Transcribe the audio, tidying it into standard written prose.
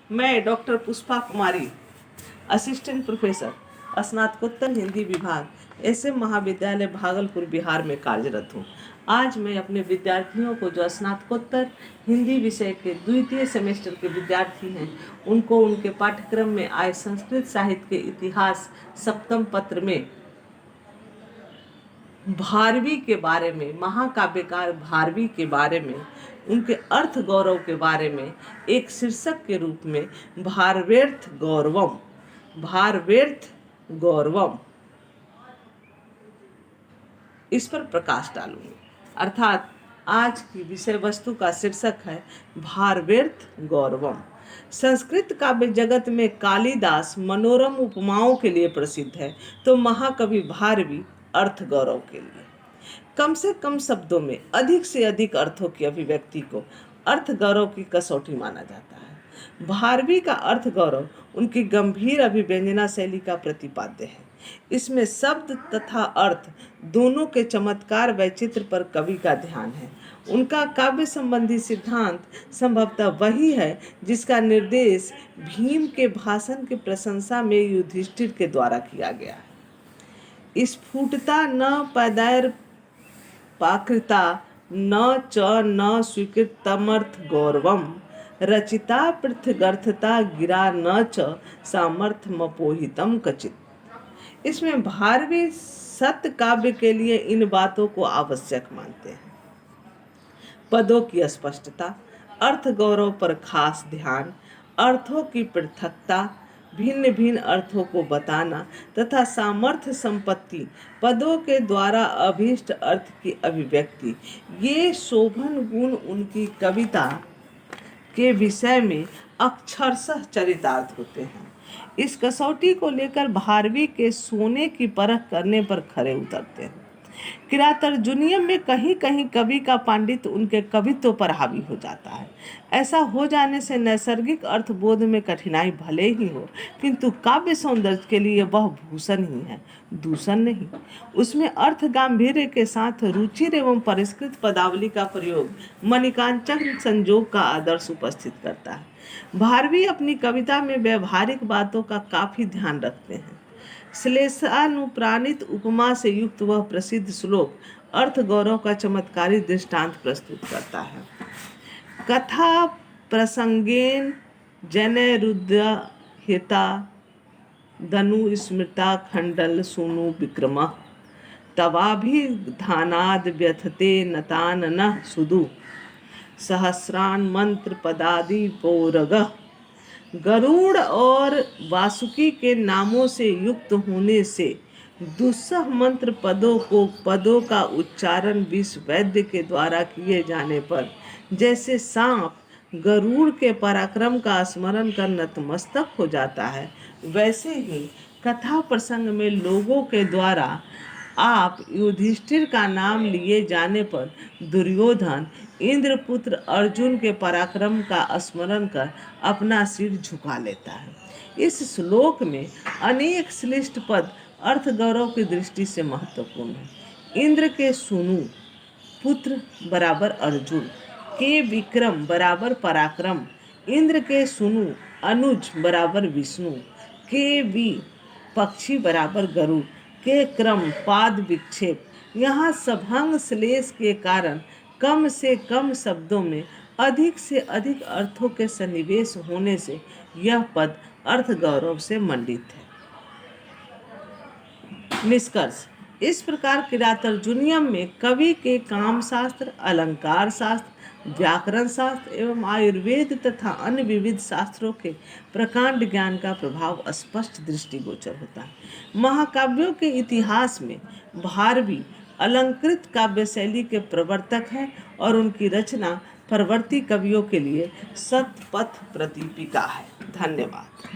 मैं डॉक्टर पुष्पा कुमारी, assistant professor, स्नातकोत्तर हिंदी विभाग, एसएम महाविद्यालय भागलपुर बिहार में कार्यरत हूँ। आज मैं अपने विद्यार्थियों को जो स्नातकोत्तर हिंदी विषय के द्वितीय सेमेस्टर के विद्यार्थी हैं, उनको उनके पाठ्यक्रम में आए संस्कृत साहित्य के इतिहास सप्तम पत्र में भारवी के बारे में, महाकाव्यकार भारवी के बारे में, उनके अर्थ गौरव के बारे में एक शीर्षक के रूप में भारवेर्थ गौरवम इस पर प्रकाश डालूंगी। अर्थात आज की विषय वस्तु का शीर्षक है भारवेर्थ गौरवम। संस्कृत काव्य जगत में कालिदास मनोरम उपमाओं के लिए प्रसिद्ध है, तो महाकवि भारवी अर्थ गौरव के लिए। कम से कम शब्दों में अधिक से अधिक अर्थों की अभिव्यक्ति को अर्थ गौरव की कसौटी माना जाता है। भारवी का अर्थ गौरव उनकी गंभीर अभिव्यंजना शैली का प्रतिपाद्य है। इसमें शब्द तथा अर्थ दोनों के चमत्कार वैचित्र पर कवि का ध्यान है। उनका काव्य संबंधी सिद्धांत संभवतः वही है जिसका निर्देश भीम के भाषण की प्रशंसा में युधिष्ठिर के द्वारा किया गया है। स्फुटता न पैदैर पाकृता न च न स्वीकृतमर्थ गौरवम रचिता पृथगर्थता गिरा न च सामर्थ्यमपोहितम कचित। इसमें भारवी सत्य काव्य के लिए इन बातों को आवश्यक मानते हैं: पदों की स्पष्टता, अर्थ गौरव पर खास ध्यान, अर्थों की पृथकता, भिन्न भिन्न अर्थों को बताना तथा सामर्थ्य संपत्ति, पदों के द्वारा अभीष्ट अर्थ की अभिव्यक्ति, ये शोभन गुण उनकी कविता के विषय में अक्षरशः चरितार्थ होते हैं। इस कसौटी को लेकर भारवी के सोने की परख करने पर खरे उतरते हैं। किरातार्जुनीय में कहीं कहीं कवि का पांडित्य उनके कवित्व पर हावी हो जाता है। ऐसा हो जाने से नैसर्गिक अर्थबोध में कठिनाई भले ही हो, किंतु काव्य सौंदर्य के लिए वह भूषण ही है, दूषण नहीं। उसमें अर्थ गांभीर्य के साथ रुचिर एवं परिष्कृत पदावली का प्रयोग मणिकांचन संजोग का आदर्श उपस्थित करता है। भारवी अपनी कविता में व्यवहारिक बातों का काफी ध्यान रखते हैं। श्लेषानुप्राणित उपमा से युक्त वह प्रसिद्ध श्लोक अर्थ गौरव का चमत्कारी दृष्टांत प्रस्तुत करता है। कथा प्रसंगेन जनैरुद्यहिता धनु स्मृता खंडल सूनु विक्रम तवाभिधानाद व्यथते नतान न सुदु सहस्रान मंत्र पदादि पौरगः। गरुड़ और वासुकी के नामों से युक्त होने से दुस्सह मंत्र पदों का उच्चारण विष वैद्य के द्वारा किए जाने पर जैसे सांप गरुड़ के पराक्रम का स्मरण कर नतमस्तक हो जाता है, वैसे ही कथा प्रसंग में लोगों के द्वारा आप युधिष्ठिर का नाम लिए जाने पर दुर्योधन इंद्रपुत्र अर्जुन के पराक्रम का स्मरण कर अपना सिर झुका लेता है। इस श्लोक में अनेक श्लिष्ट पद अर्थ गौरव की दृष्टि से महत्वपूर्ण है। इंद्र के सूनु पुत्र बराबर अर्जुन, के विक्रम बराबर पराक्रम, इंद्र के सूनु अनुज बराबर विष्णु, के वि पक्षी बराबर गरुड़, के क्रम पाद विक्षेप। यहाँ सभंग श्लेष के कारण कम से कम शब्दों में अधिक से अधिक अर्थों के सन्निवेश होने से यह पद अर्थ गौरव से मंडित है। निष्कर्ष: इस प्रकार किरातार्जुनीयम में कवि के काम शास्त्र, अलंकार शास्त्र, व्याकरण शास्त्र एवं आयुर्वेद तथा अन्य विविध शास्त्रों के प्रकांड ज्ञान का प्रभाव स्पष्ट दृष्टिगोचर होता है। महाकाव्यों के इतिहास में भारवी अलंकृत काव्य शैली के प्रवर्तक हैं और उनकी रचना परवर्ती कवियों के लिए शतपथ प्रदीपिका है। धन्यवाद।